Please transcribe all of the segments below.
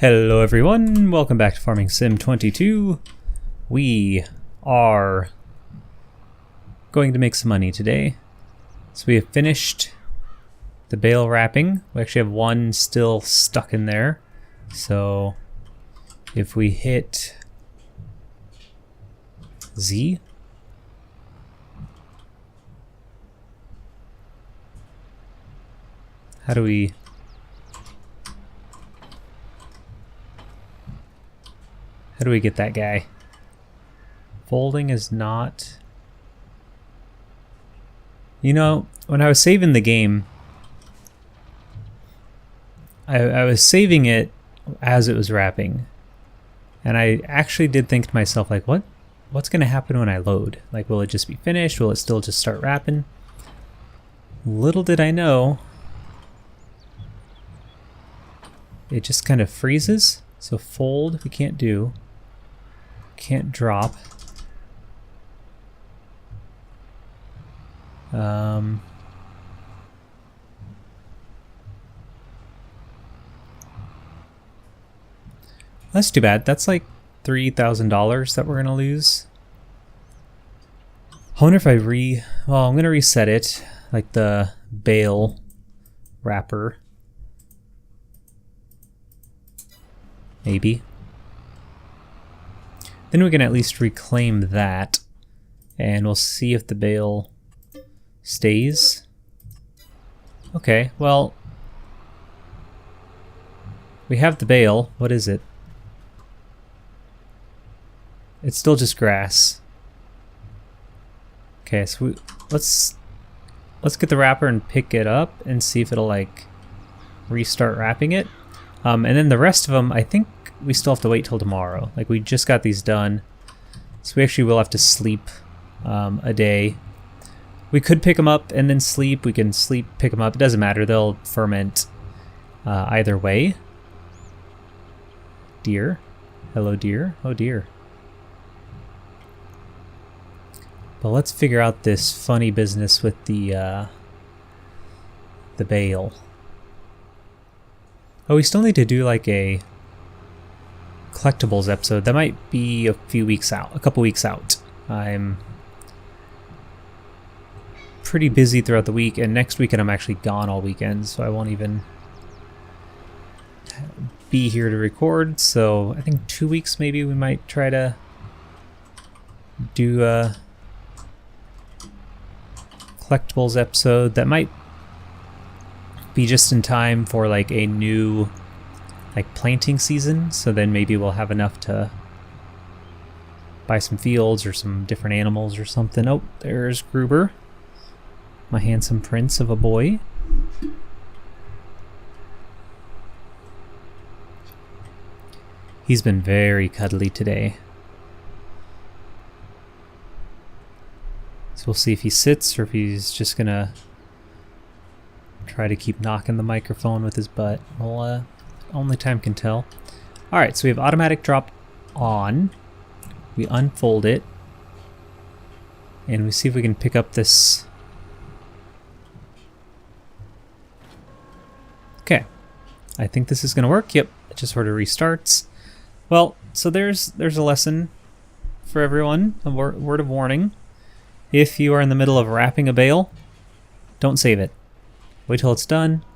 Hello everyone, welcome back to Farming Sim 22. We are going to make some money today. So we have finished the bale wrapping. We actually have one still stuck in there. So if we hit Z, how do we get that guy? Folding is not... You know, when I was saving the game, I was saving it as it was wrapping. And I actually did think to myself, like, what's going to happen when I load? Like, will it just be finished? Will it still just start wrapping? Little did I know, it just kind of freezes. So fold, we can't do. Can't drop. That's too bad. That's like $3,000 that we're gonna lose. I wonder if I well, I'm gonna reset it, like the bale wrapper. Maybe. Then we can at least reclaim that, and we'll see if the bale stays. Okay, well, we have the bale. What is it? It's still just grass. Okay, so let's get the wrapper and pick it up and see if it'll like restart wrapping it. And then the rest of them, I think we still have to wait till tomorrow. Like, we just got these done, so we actually will have to sleep a day. We could pick them up and then sleep. We can sleep, pick them up. It doesn't matter. They'll ferment either way. Deer. Hello, deer. Oh, dear. But let's figure out this funny business with the bale. Oh, we still need to do like a collectibles episode. That might be a few weeks out, a couple weeks out. I'm pretty busy throughout the week, and next weekend I'm actually gone all weekend, so I won't even be here to record. So I think 2 weeks maybe we might try to do a collectibles episode. That might be just in time for like a new like planting season, so then maybe we'll have enough to buy some fields or some different animals or something. Oh, there's Gruber, my handsome prince of a boy. He's been very cuddly today. So we'll see if he sits or if he's just gonna try to keep knocking the microphone with his butt. Well, only time can tell. Alright, so we have automatic drop on. We unfold it. And we see if we can pick up this. Okay. I think this is going to work. Yep, it just sort of restarts. Well, so there's a lesson for everyone. A word of warning. If you are in the middle of wrapping a bale, don't save it. Wait till it's done.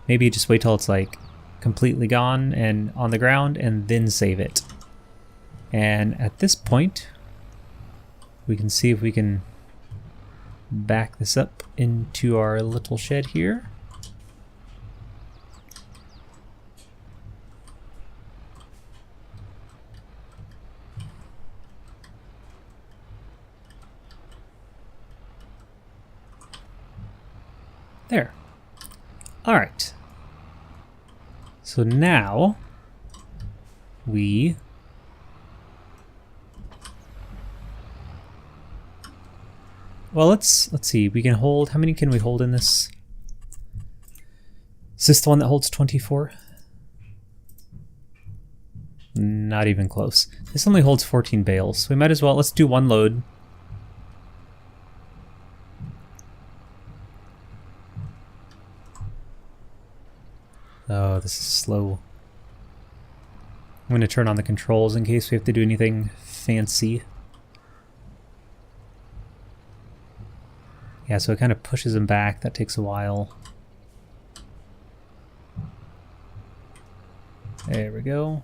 Maybe just wait till it's like completely gone and on the ground, and then save it. And at this point, we can see if we can back this up into our little shed here. There. All right. So now we let's see. We can hold, how many can we hold in this? Is this the one that holds 24? Not even close. This only holds 14 bales. So we might as well, let's do one load. Oh, this is slow. I'm going to turn on the controls in case we have to do anything fancy. Yeah, so it kind of pushes them back. That takes a while. There we go.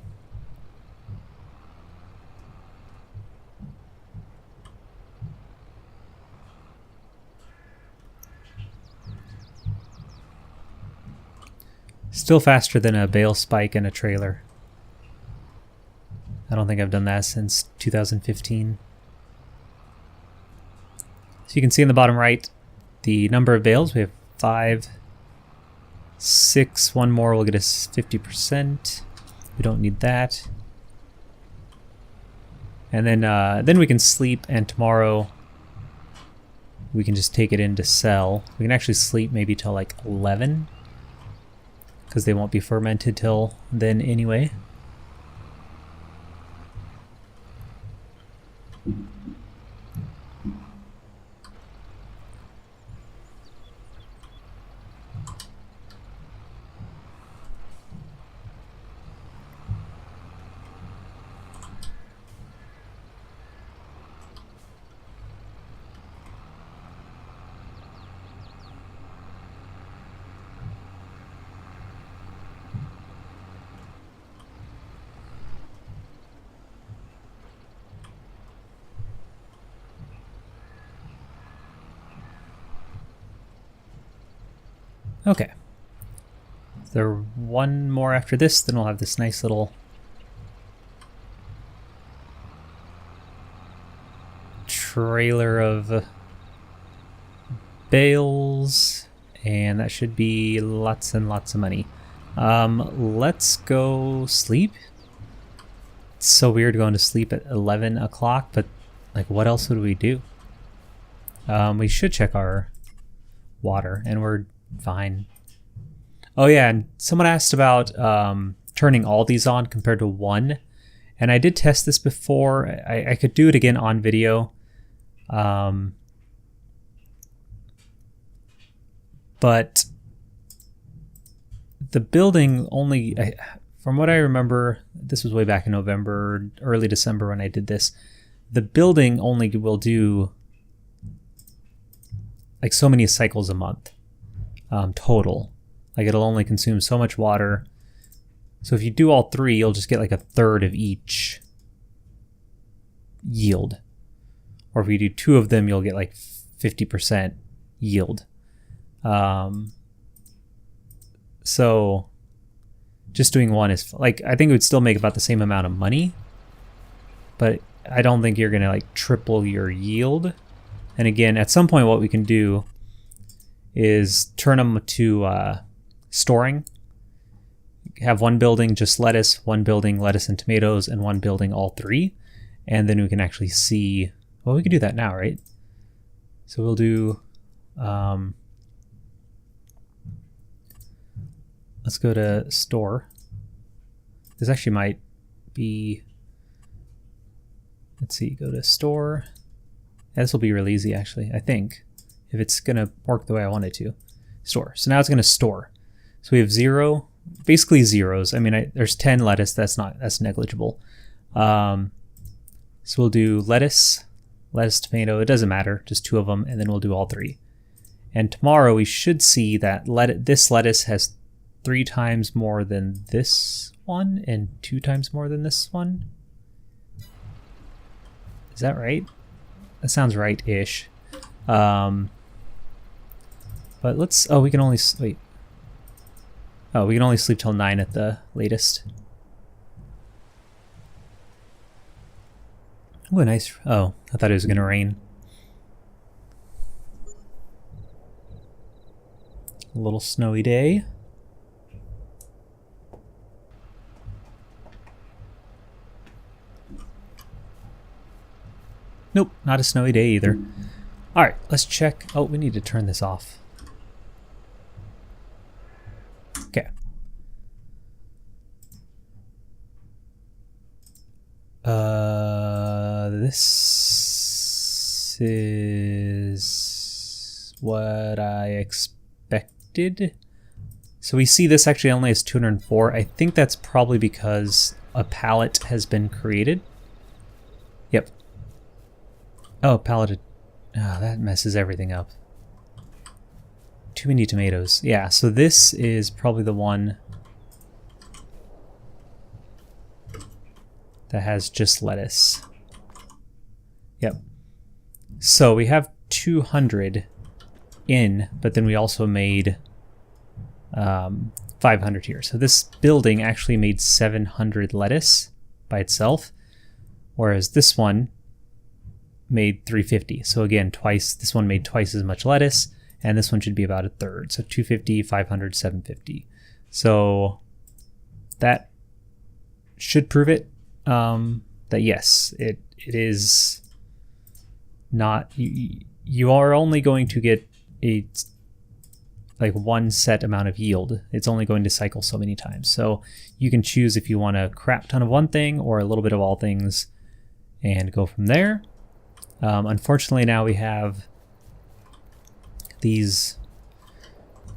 Still faster than a bale spike and a trailer. I don't think I've done that since 2015. So you can see in the bottom right the number of bales. We have 5, 6. One more will get us 50%. We don't need that. And then we can sleep, and tomorrow we can just take it in to sell. We can actually sleep maybe till like 11. Because they won't be fermented till then anyway. Okay. Is there one more after this? Then we'll have this nice little trailer of bales, and that should be lots and lots of money. Let's go sleep. It's so weird going to sleep at 11 o'clock, but like, what else would we do? We should check our water, and we're fine. Oh yeah, and someone asked about turning all these on compared to one, and I did test this before. I could do it again on video, but the building only, from what I remember, this was way back in November, early December when I did this, the building only will do like so many cycles a month. Total. Like, it'll only consume so much water. So if you do all 3, you'll just get like a third of each yield. Or if you do 2 of them, you'll get like 50% yield. So just doing one is like, I think it would still make about the same amount of money, but I don't think you're gonna like triple your yield. And again, at some point what we can do is turn them to storing. Have one building just lettuce, one building lettuce and tomatoes, and one building all 3. And then we can actually see, well, we could do that now, right? So we'll do, let's go to store. This actually might be, let's see, go to store. Yeah, this will be real easy actually, I think, if it's gonna work the way I want it to. Store. So now it's gonna store. So we have 0, basically zeros. I mean, there's 10 lettuce. That's negligible. So we'll do lettuce, tomato. It doesn't matter, just 2 of them, and then we'll do all 3. And tomorrow we should see that this lettuce has 3 times more than this one and 2 times more than this one. Is that right? That sounds right-ish. But let's, oh, we can only, wait. Oh, we can only sleep till 9 at the latest. Ooh, nice. Oh, I thought it was gonna rain. A little snowy day. Nope, not a snowy day either. All right, let's check. Oh, we need to turn this off. Okay. This is what I expected. So we see this actually only has 204. I think that's probably because a pallet has been created. Yep. Oh, pallet. Oh, that messes everything up. Too many tomatoes. Yeah, so this is probably the one that has just lettuce. Yep. So we have 200 in, but then we also made 500 here. So this building actually made 700 lettuce by itself, whereas this one made 350. So again, twice. This one made twice as much lettuce, and this one should be about a third. So 250, 500, 750. So that should prove it. That yes, it is not. You are only going to get a like one set amount of yield. It's only going to cycle so many times. So you can choose if you want a crap ton of one thing or a little bit of all things and go from there. Unfortunately, now we have these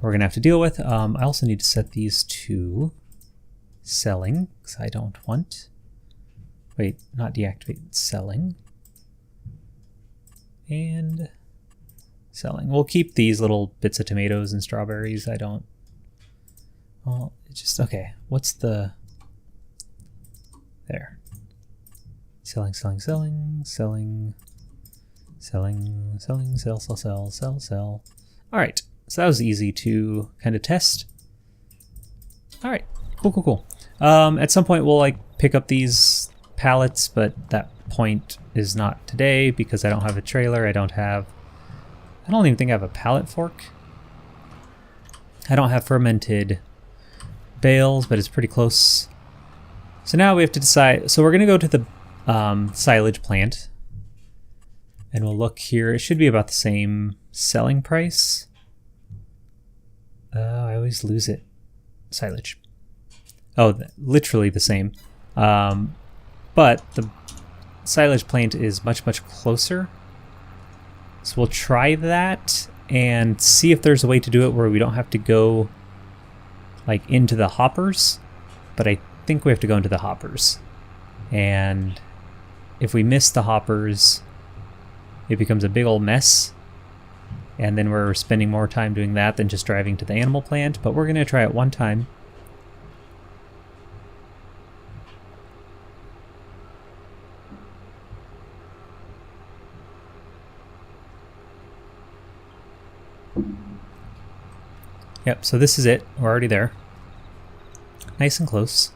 we're going to have to deal with. I also need to set these to selling because I don't want... Wait, not deactivate, selling. And selling. We'll keep these little bits of tomatoes and strawberries. I don't... Well, it's just... Okay, what's the... There. Selling, selling, selling, selling, selling, selling, sell, sell, sell, sell, sell. All right, so that was easy to kind of test. All right, cool, cool, cool. At some point we'll like pick up these pallets, but that point is not today because I don't have a trailer. I don't even think I have a pallet fork. I don't have fermented bales, but it's pretty close. So now we have to decide. So we're going to go to the silage plant, and we'll look here. It should be about the same selling price. I always lose it. Silage. Oh, literally the same. But the silage plant is much, much closer. So we'll try that and see if there's a way to do it where we don't have to go like into the hoppers. But I think we have to go into the hoppers. And if we miss the hoppers, it becomes a big old mess. And then we're spending more time doing that than just driving to the animal plant. But we're going to try it one time. Yep, so this is it. We're already there. Nice and close.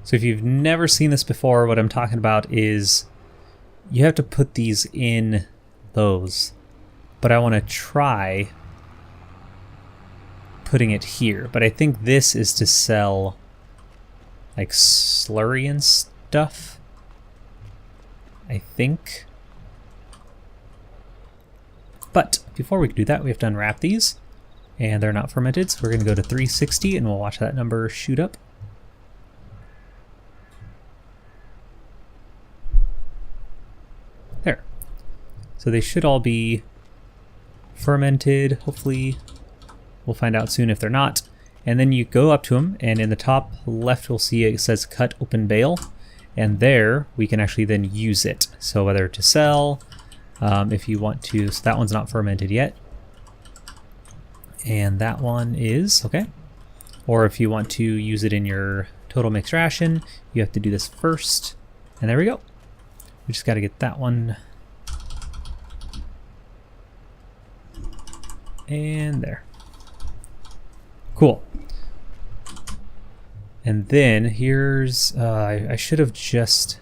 So if you've never seen this before, what I'm talking about is you have to put these in those. But I want to try putting it here. But I think this is to sell like slurry and stuff. I think. But before we can do that, we have to unwrap these. And they're not fermented, so we're going to go to 360 and we'll watch that number shoot up. There. So they should all be fermented. Hopefully we'll find out soon if they're not. And then you go up to them, and in the top left we'll see it says cut open bale. And there we can actually then use it. So whether to sell, if you want to, so that one's not fermented yet. And that one is, okay. Or if you want to use it in your total mixed ration, you have to do this first. And there we go. We just got to get that one. And there. Cool. And then here's, I should have just...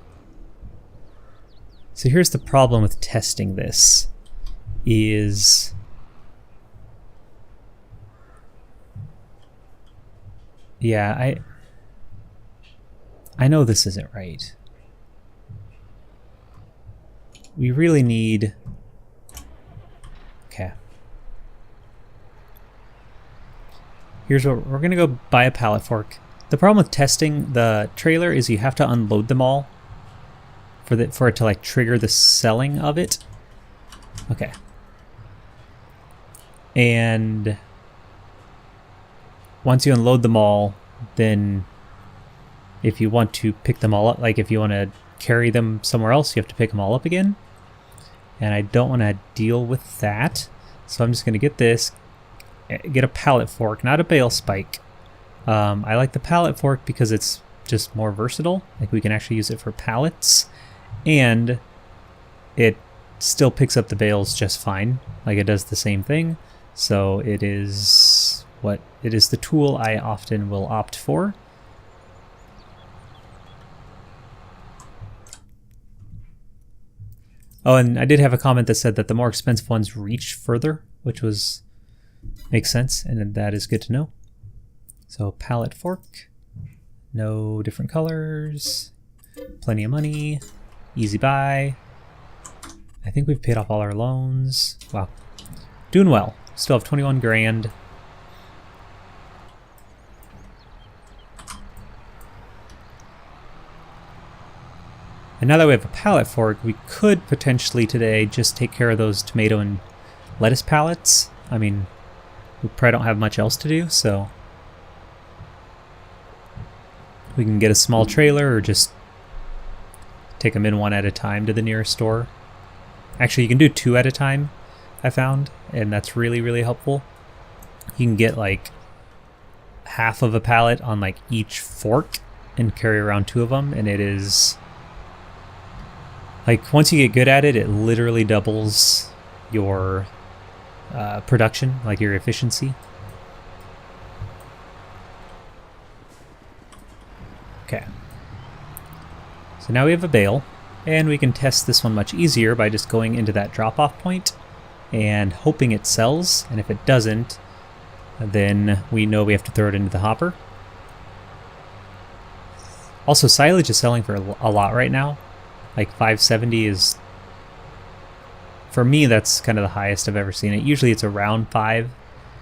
So here's the problem with testing this, is... Yeah, I know this isn't right. We really need... Okay. Here's what we're gonna go buy a pallet fork. The problem with testing the trailer is you have to unload them all for it to like trigger the selling of it. Okay. And once you unload them all, then if you want to pick them all up, like if you want to carry them somewhere else, you have to pick them all up again. And I don't want to deal with that. So I'm just going to get this, get a pallet fork, not a bale spike. I like the pallet fork because it's just more versatile. Like we can actually use it for pallets, and it still picks up the bales just fine. Like it does the same thing. So it is the tool I often will opt for. Oh, and I did have a comment that said that the more expensive ones reach further, which makes sense, and that is good to know. So pallet fork, no different colors, plenty of money, easy buy. I think we've paid off all our loans. Wow, doing well. Still have 21 grand. And now that we have a pallet fork, we could potentially today just take care of those tomato and lettuce pallets. I mean, we probably don't have much else to do, so we can get a small trailer or just take them in one at a time to the nearest store. Actually, you can do 2 at a time, I found, and that's really, really helpful. You can get like half of a pallet on like each fork and carry around 2 of them, and it is... like, once you get good at it, it literally doubles your production, like your efficiency. Okay. So now we have a bale, and we can test this one much easier by just going into that drop-off point and hoping it sells, and if it doesn't, then we know we have to throw it into the hopper. Also, silage is selling for a lot right now. Like 570 is, for me, that's kind of the highest I've ever seen it. Usually it's around 5,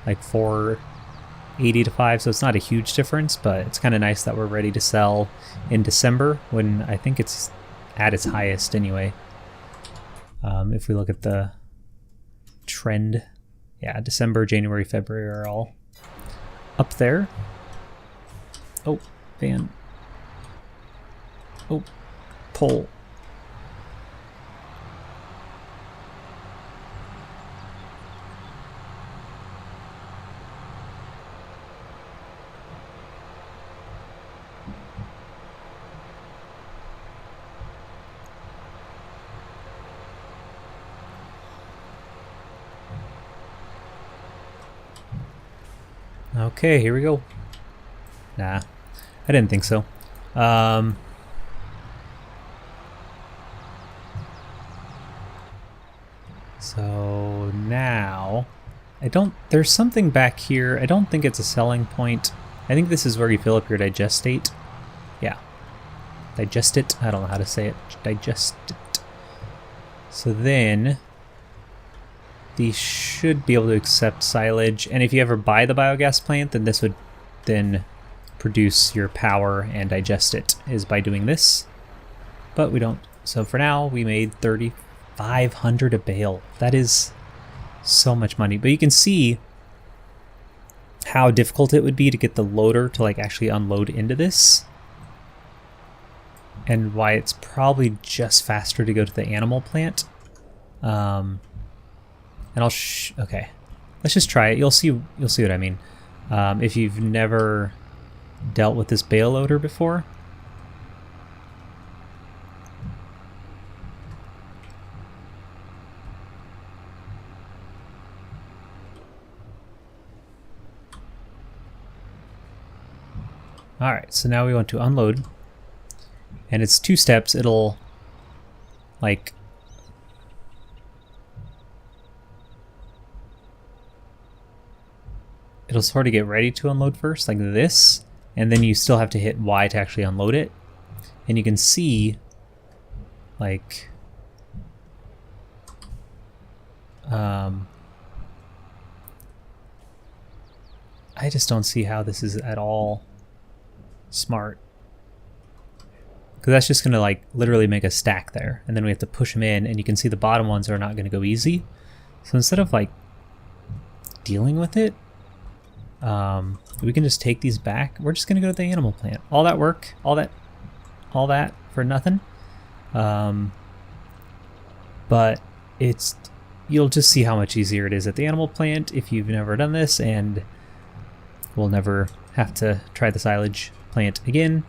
like 480 to 5, so it's not a huge difference, but it's kind of nice that we're ready to sell in December when I think it's at its highest anyway. If we look at the trend, yeah, December, January, February are all up there. Oh, van. Oh, pole. Okay, here we go. Nah, I didn't think so. So now, there's something back here. I don't think it's a selling point. I think this is where you fill up your digestate. Yeah. Digest it. I don't know how to say it. Digest it. So then, these should be able to accept silage. And if you ever buy the biogas plant, then this would then produce your power and digest it, is by doing this. But we don't. So for now, we made 3,500 a bale. That is so much money. But you can see how difficult it would be to get the loader to like actually unload into this, and why it's probably just faster to go to the animal plant. And okay, let's just try it. You'll see what I mean. If you've never dealt with this bale loader before. All right, so now we want to unload, and it's 2 steps. It'll like it'll sort of get ready to unload first, like this, and then you still have to hit Y to actually unload it. And you can see, like, I just don't see how this is at all smart. Because that's just going to, like, literally make a stack there. And then we have to push them in, and you can see the bottom ones are not going to go easy. So instead of, like, dealing with it, We can just take these back. We're just gonna go to the animal plant. All that work, all that for nothing. But you'll just see how much easier it is at the animal plant if you've never done this, and we'll never have to try the silage plant again.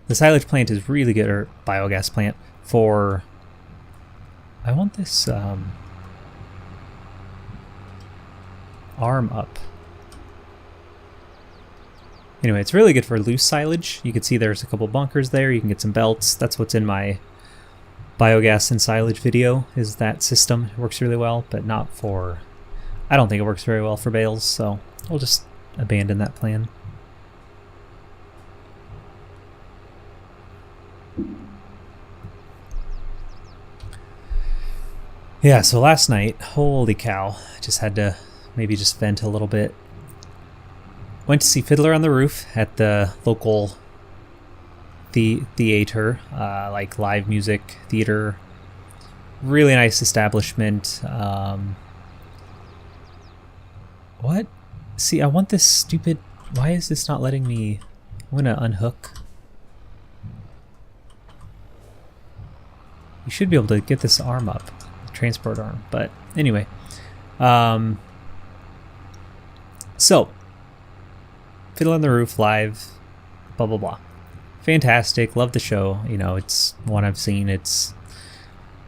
The silage plant is really good, or biogas plant, for... I want this arm up. Anyway, it's really good for loose silage. You can see there's a couple bunkers there. You can get some belts. That's what's in my biogas and silage video, is that system. It works really well, but not for... I don't think it works very well for bales, so we'll just abandon that plan. Yeah, so last night, holy cow, I just had to maybe just vent a little bit. Went to see Fiddler on the Roof at the local theater, like live music theater. Really nice establishment. What? See, I want this stupid... Why is this not letting me... I'm gonna unhook. You should be able to get this arm up. Transport arm. But anyway. So. Fiddler on the Roof live. Blah, blah, blah. Fantastic. Love the show. You know, it's one I've seen. It's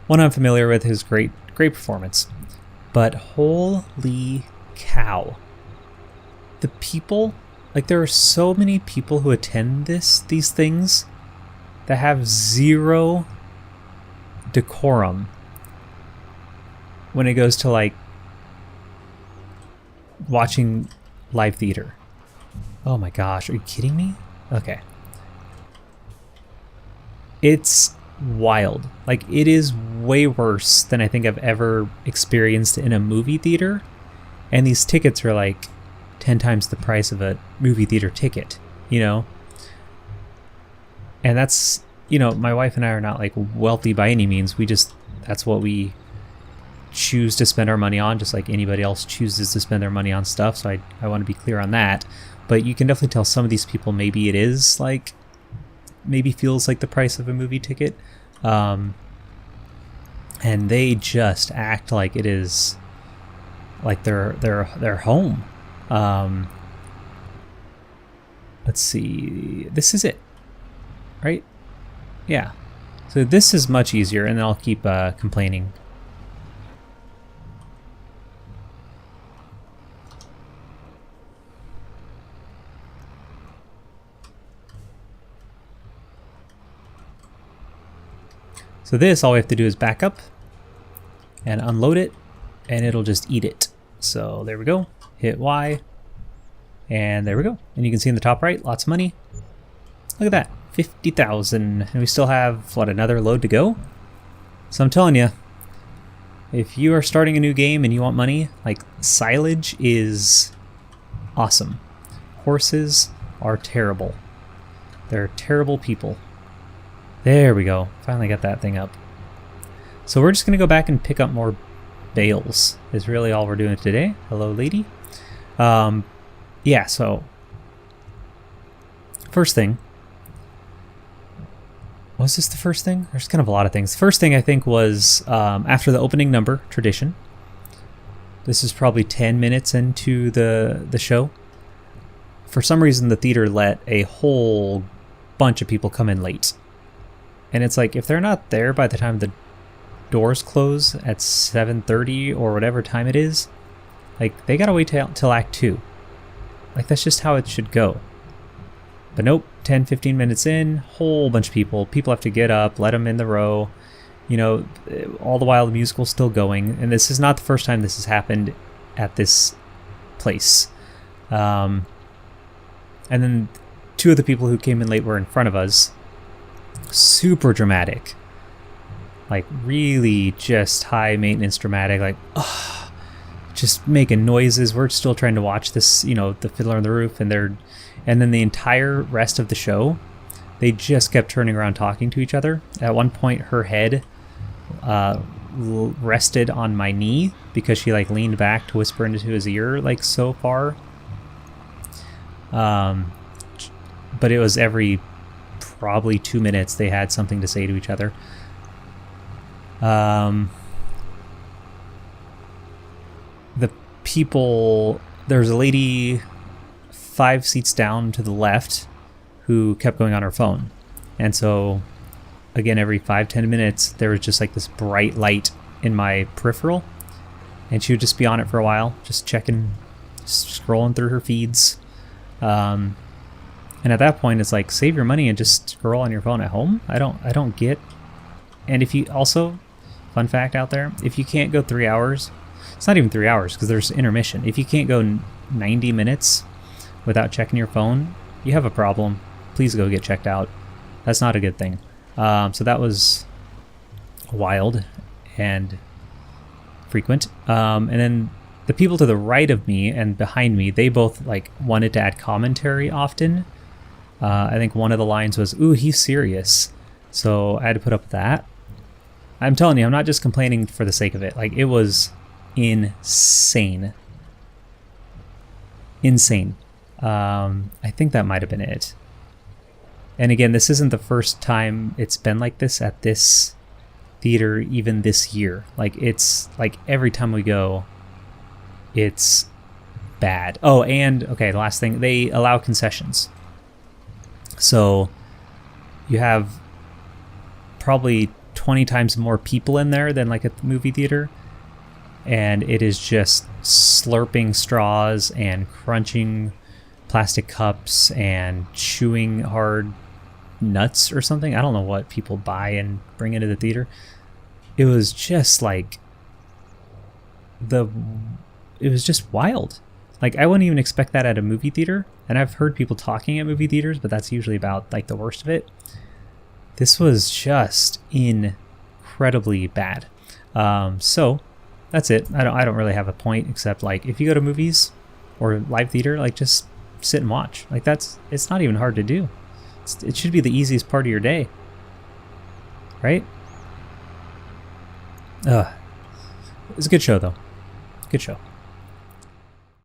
one I'm familiar with. His great performance. But holy cow. The people, like, there are so many people who attend these things that have zero decorum when it goes to, like, watching live theater. Oh my gosh, are you kidding me? Okay. It's wild. Like, it is way worse than I think I've ever experienced in a movie theater. And these tickets are like 10 times the price of a movie theater ticket, you know? And that's, you know, my wife and I are not like wealthy by any means. That's what we choose to spend our money on, just like anybody else chooses to spend their money on stuff. So I want to be clear on that. But you can definitely tell some of these people, maybe it is like, maybe feels like the price of a movie ticket. And they just act like it is like they're home. Let's see. This is it, right? Yeah. So this is much easier, and then I'll keep complaining. So this, all we have to do is back up and unload it, and it'll just eat it. So there we go. Hit Y, and there we go. And you can see in the top right, lots of money. Look at that, 50,000, and we still have, what, another load to go? So I'm telling you, if you are starting a new game and you want money, like, silage is awesome. Horses are terrible. They're terrible people. There we go. Finally got that thing up. So we're just going to go back and pick up more bales is really all we're doing today. Hello, lady. Yeah, so first thing. Was this the first thing? There's kind of a lot of things. First thing I think was after the opening number, tradition. This is probably 10 minutes into the show. For some reason, the theater let a whole bunch of people come in late. And it's like, if they're not there by the time the doors close at 7:30 or whatever time it is, like, they gotta wait till Act 2. Like, that's just how it should go. But nope, 10-15 minutes in, whole bunch of people have to get up, let them in the row, you know, all the while the musical's still going. And this is not the first time this has happened at this place. And then two of the people who came in late were in front of us. Super dramatic, like really just high maintenance dramatic, like just making noises. We're still trying to watch this, you know, the Fiddler on the Roof, and then the entire rest of the show, they just kept turning around talking to each other. At one point, her head rested on my knee because she like leaned back to whisper into his ear like so far. But it was every probably 2 minutes they had something to say to each other. The people, there's a lady 5 seats down to the left who kept going on her phone. And so, again, every 5-10 minutes, there was just like this bright light in my peripheral. And she would just be on it for a while, just checking, scrolling through her feeds. And at that point, it's like, save your money and just scroll on your phone at home. I don't get. And if you also, fun fact out there, if you can't go 3 hours, it's not even 3 hours because there's intermission. If you can't go 90 minutes without checking your phone, you have a problem. Please go get checked out. That's not a good thing. So that was wild and frequent. And then the people to the right of me and behind me, they both like wanted to add commentary often. I think one of the lines was, "Ooh, he's serious." So I had to put up with that. I'm telling you, I'm not just complaining for the sake of it. Like, it was insane. Insane. I think that might have been it. And again, this isn't the first time it's been like this at this theater, even this year. Like, it's like every time we go, it's bad. Oh, and okay, the last thing, they allow concessions. So you have probably 20 times more people in there than like a movie theater. And it is just slurping straws and crunching plastic cups and chewing hard nuts or something. I don't know what people buy and bring into the theater. It was just like it was just wild. Like, I wouldn't even expect that at a movie theater. And I've heard people talking at movie theaters, but that's usually about like the worst of it. This was just incredibly bad. So that's it. I don't really have a point except like if you go to movies or live theater, like just sit and watch. Like it's not even hard to do. It should be the easiest part of your day, right? It's a good show though. Good show.